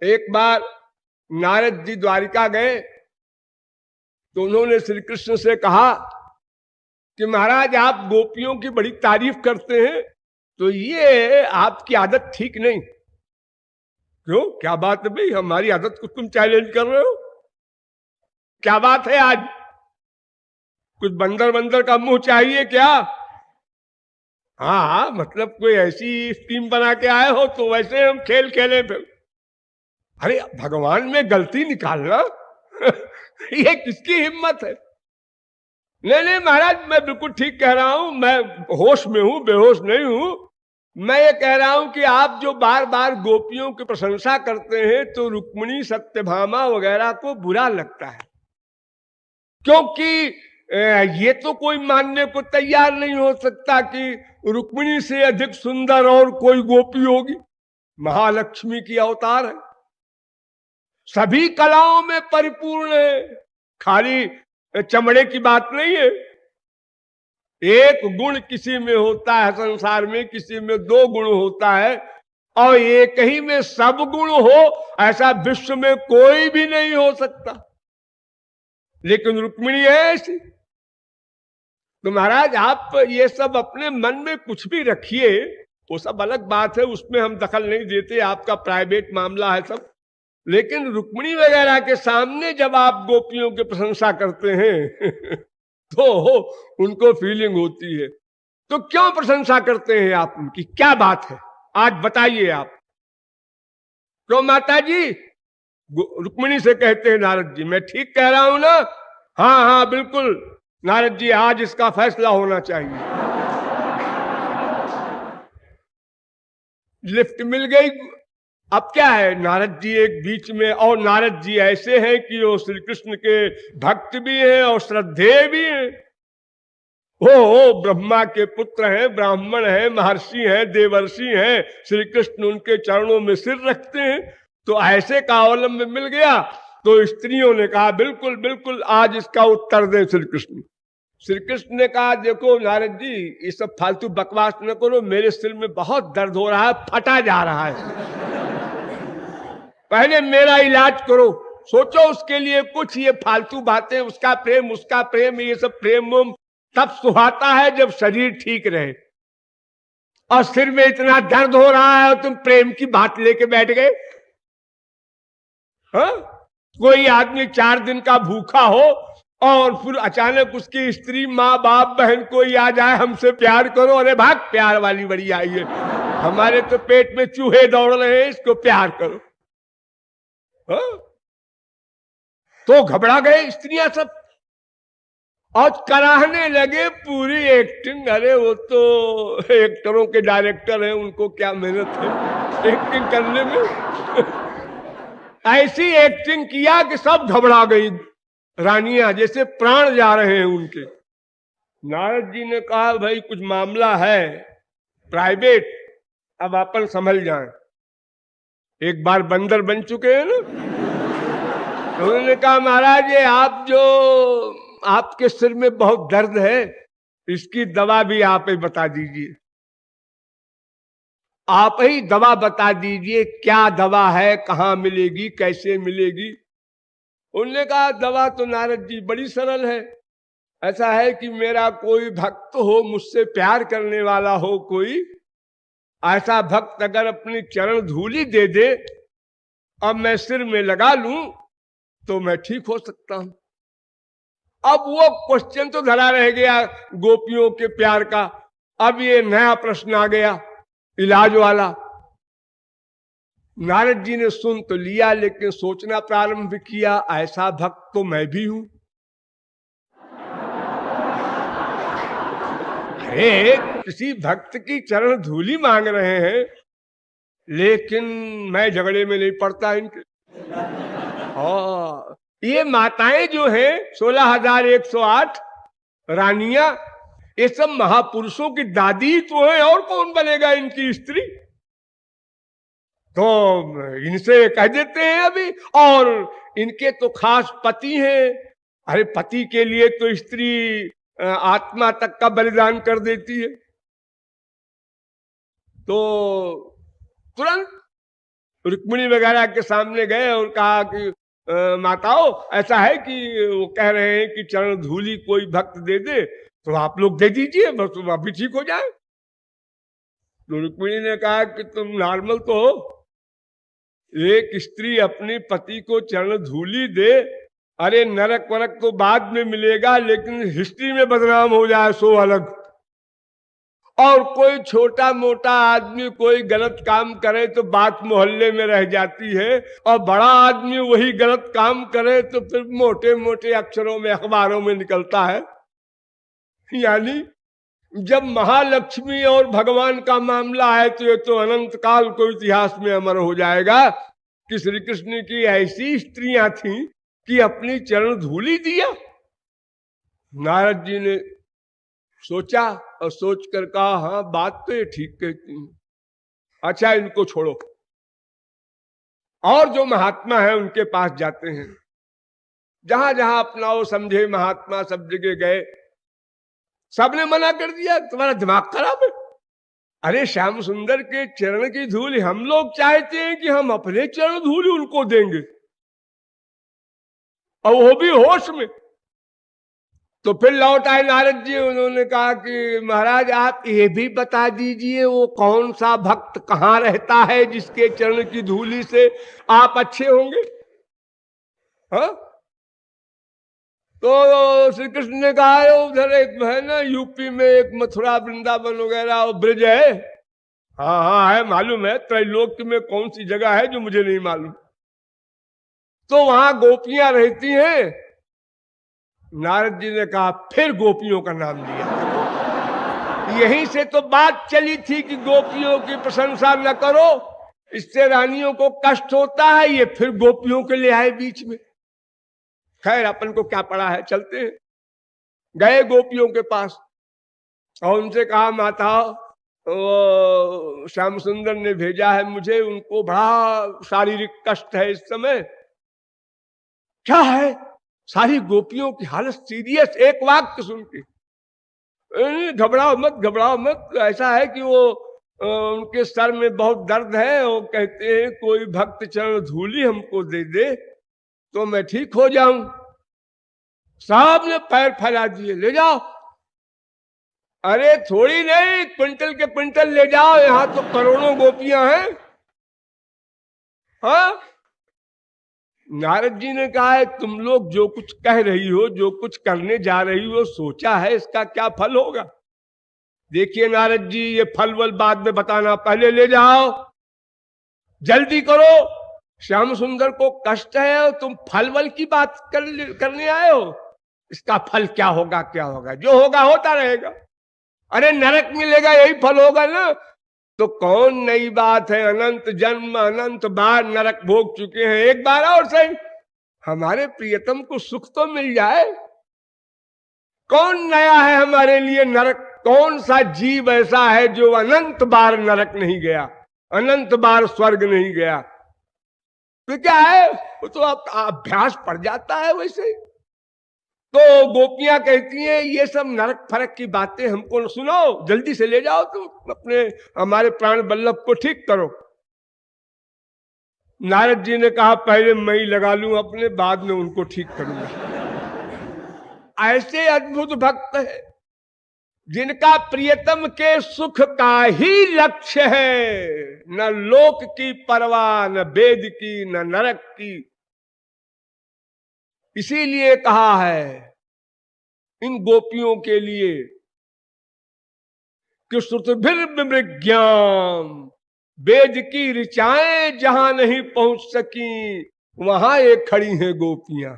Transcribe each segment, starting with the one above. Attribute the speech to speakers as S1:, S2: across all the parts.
S1: एक बार नारद जी द्वारिका गए तो उन्होंने श्री कृष्ण से कहा कि महाराज आप गोपियों की बड़ी तारीफ करते हैं, तो ये आपकी आदत ठीक नहीं। क्यों, क्या बात है भाई, हमारी आदत को तुम चैलेंज कर रहे हो? क्या बात है, आज कुछ बंदर बंदर का मुंह चाहिए क्या? हाँ हाँ, मतलब कोई ऐसी स्कीम बना के आए हो तो वैसे हम खेल खेले फिर। अरे भगवान में गलती निकालना ये किसकी हिम्मत है? नहीं नहीं महाराज, मैं बिल्कुल ठीक कह रहा हूं, मैं होश में हूं, बेहोश नहीं हूं। मैं ये कह रहा हूं कि आप जो बार बार गोपियों की प्रशंसा करते हैं तो रुक्मिणी सत्यभामा वगैरह को बुरा लगता है, क्योंकि ये तो कोई मानने को तैयार नहीं हो सकता कि रुक्मिणी से अधिक सुंदर और कोई गोपी होगी। महालक्ष्मी की अवतार है, सभी कलाओं में परिपूर्ण है, खाली चमड़े की बात नहीं है। एक गुण किसी में होता है संसार में, किसी में दो गुण होता है, और एक ही में सब गुण हो ऐसा विश्व में कोई भी नहीं हो सकता। लेकिन रुक्मिणी है ऐसी। तो महाराज आप ये सब अपने मन में कुछ भी रखिए, वो सब अलग बात है, उसमें हम दखल नहीं देते, आपका प्राइवेट मामला है सब। लेकिन रुक्मिणी वगैरह के सामने जब आप गोपियों की प्रशंसा करते हैं तो उनको फीलिंग होती है। तो क्यों प्रशंसा करते हैं आप उनकी, क्या बात है आज बताइए आप। क्यों माता जी? रुक्मिणी से कहते हैं नारद जी, मैं ठीक कह रहा हूं ना? हाँ हाँ बिल्कुल नारद जी, आज इसका फैसला होना चाहिए। लिफ्ट मिल गई। अब क्या है, नारद जी एक बीच में, और नारद जी ऐसे हैं कि वो श्री कृष्ण के भक्त भी हैं और श्रद्धेय भी हैं। ओ ब्रह्मा के पुत्र हैं, ब्राह्मण हैं, महर्षि हैं, देवर्षि हैं, श्री कृष्ण उनके चरणों में सिर रखते हैं। तो ऐसे का अवलंब मिल गया तो स्त्रियों ने कहा बिल्कुल बिल्कुल आज इसका उत्तर दे श्री कृष्ण। श्री कृष्ण ने कहा देखो नारद जी, ये सब फालतू बकवास न करो, मेरे सिर में बहुत दर्द हो रहा है, फटा जा रहा है, पहले मेरा इलाज करो। सोचो उसके लिए कुछ, ये फालतू बातें, उसका प्रेम, ये सब प्रेम तब सुहाता है जब शरीर ठीक रहे। और सिर में इतना दर्द हो रहा है और तुम प्रेम की बात लेके बैठ गए। हाँ? कोई आदमी 4 दिन का भूखा हो और फिर अचानक उसकी स्त्री, माँ बाप, बहन कोई आ जाए, हमसे प्यार करो, अरे भाग, प्यार वाली बड़ी आई है, हमारे तो पेट में चूहे दौड़ रहे हैं, इसको प्यार करो। हाँ? तो घबरा गए स्त्रियां सब और कराहने लगे पूरी एक्टिंग। अरे वो तो एक्टरों के डायरेक्टर हैं, उनको क्या मेहनत है एक्टिंग करने में। ऐसी एक्टिंग किया कि सब घबरा गई रानियां, जैसे प्राण जा रहे हैं उनके। नारद जी ने कहा भाई कुछ मामला है प्राइवेट, अब अपन संभल जाएं। एक बार बंदर बन चुके हैं ना। तो उन्होंने कहा महाराज ये आप जो, आपके सिर में बहुत दर्द है, इसकी दवा भी आप ही बता दीजिए, आप ही दवा बता दीजिए, क्या दवा है, कहां मिलेगी, कैसे मिलेगी। उन्होंने कहा दवा तो नारद जी बड़ी सरल है। ऐसा है कि मेरा कोई भक्त हो, मुझसे प्यार करने वाला हो कोई, ऐसा भक्त अगर अपनी चरण धूली दे दे और मैं सिर में लगा लूं तो मैं ठीक हो सकता हूं। अब वो क्वेश्चन तो धरा रह गया गोपियों के प्यार का, अब ये नया प्रश्न आ गया इलाज वाला। नारद जी ने सुन तो लिया, लेकिन सोचना प्रारंभ किया ऐसा भक्त तो मैं भी हूं। अरे किसी भक्त की चरण धूली मांग रहे हैं, लेकिन मैं झगड़े में नहीं पड़ता इनके। हाँ, ये माताएं जो हैं 16,108 रानियां, ये सब महापुरुषों की दादी तो है, और कौन बनेगा इनकी स्त्री। तो इनसे कह देते हैं अभी, और इनके तो खास पति हैं। अरे पति के लिए तो स्त्री आत्मा तक का बलिदान कर देती है। तो तुरंत रुक्मिणी वगैरह के सामने गए और कहा कि माताओं, ऐसा है कि वो कह रहे हैं कि चरण धूली कोई भक्त दे दे, तो आप लोग दे दीजिए, बस तुम अभी ठीक हो जाए। तो रुक्मिणी ने कहा कि तुम नॉर्मल तो हो, एक स्त्री अपने पति को चरण धूली दे, अरे नरक वरक तो बाद में मिलेगा, लेकिन हिस्ट्री में बदनाम हो जाए सो अलग। और कोई छोटा मोटा आदमी कोई गलत काम करे तो बात मोहल्ले में रह जाती है, और बड़ा आदमी वही गलत काम करे तो फिर मोटे मोटे अक्षरों में अखबारों में निकलता है। यानी जब महालक्ष्मी और भगवान का मामला है तो ये तो अनंत काल को इतिहास में अमर हो जाएगा कि श्री कृष्ण की ऐसी स्त्रियां थीं कि अपनी चरण धूली दिया। नारद जी ने सोचा और सोच कर कहा, हाँ बात तो ये ठीक कहती है, अच्छा इनको छोड़ो। और जो महात्मा है उनके पास जाते हैं, जहां जहां अपना वो समझे महात्मा सब जगह गए, सबने मना कर दिया, तुम्हारा दिमाग खराब है, अरे श्याम सुंदर के चरण की धूल हम लोग चाहते हैं कि हम अपने चरण धूल उनको देंगे, और वो भी होश में। तो फिर लौट आए नारद जी, उन्होंने कहा कि महाराज आप ये भी बता दीजिए वो कौन सा भक्त कहाँ रहता है जिसके चरण की धूली से आप अच्छे होंगे। हाँ, तो श्री कृष्ण ने कहा उधर एक है ना यूपी में, एक मथुरा वृंदावन वगैरह ब्रिज है। हाँ हाँ है, मालूम है, त्रैलोक्य में कौन सी जगह है जो मुझे नहीं मालूम। तो वहां गोपियां रहती हैं। नारद जी ने कहा, फिर गोपियों का नाम लिया। यहीं से तो बात चली थी कि गोपियों की प्रशंसा न करो, इससे रानियों को कष्ट होता है, ये फिर गोपियों के लिए आए बीच में। खैर अपन को क्या पड़ा है, चलते हैं। गए गोपियों के पास और उनसे कहा, माता वो श्याम सुंदर ने भेजा है मुझे, उनको बड़ा शारीरिक कष्ट है इस समय। क्या है? सारी गोपियों की हालत सीरियस। एक वाक्य सुन के, घबराओ मत घबराओ मत, ऐसा है कि वो उनके सर में बहुत दर्द है, वो कहते हैं कोई भक्त चरण धूली हमको दे दे तो मैं ठीक हो जाऊं। साहब ने पैर फैला दिए, ले जाओ। अरे थोड़ी नहीं, क्विंटल के क्विंटल ले जाओ, यहां तो करोड़ों गोपियां हैं। हाँ, नारद जी ने कहा है तुम लोग जो कुछ कह रही हो, जो कुछ करने जा रही हो, सोचा है इसका क्या फल होगा? देखिए नारद जी, ये फल वल बाद में बताना, पहले ले जाओ, जल्दी करो। श्याम सुंदर को कष्ट है और तुम फल वल की बात करने आए हो। इसका फल क्या होगा, क्या होगा, जो होगा होता रहेगा। अरे नरक मिलेगा, यही फल होगा ना। तो कौन नई बात है, अनंत जन्म अनंत बार नरक भोग चुके हैं, एक बार और सही हमारे प्रियतम को सुख तो मिल जाए। कौन नया है हमारे लिए नरक? कौन सा जीव ऐसा है जो अनंत बार नरक नहीं गया, अनंत बार स्वर्ग नहीं गया? तो क्या है, वो तो अभ्यास पड़ जाता है वैसे। तो गोपियां कहती हैं ये सब नरक फरक की बातें हमको न सुनो, जल्दी से ले जाओ तुम अपने हमारे प्राण बल्लभ को ठीक करो। नारद जी ने कहा पहले मैं ही लगा लूं अपने, बाद में उनको ठीक करूंगा। ऐसे अद्भुत भक्त है जिनका प्रियतम के सुख का ही लक्ष्य है, न लोक की परवाह, न वेद की, न नरक की। इसीलिए कहा है इन गोपियों के लिए कि श्रुतिभिर्विमृज्ञाम, वेद की ऋचाएं जहां नहीं पहुंच सकी वहां ये खड़ी हैं गोपियां।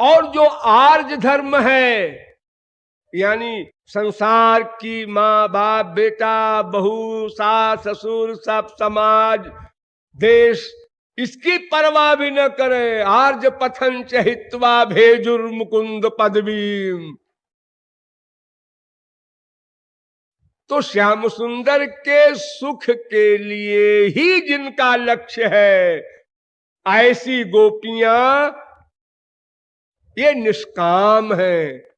S1: और जो आर्य धर्म है, यानी संसार की माँ बाप बेटा बहू सास ससुर सब समाज देश, इसकी परवाह भी न करे, आर्ज पथन चहित्वा भेजुर मुकुंद पदवी। तो श्याम सुंदर के सुख के लिए ही जिनका लक्ष्य है, ऐसी गोपियां ये निष्काम है।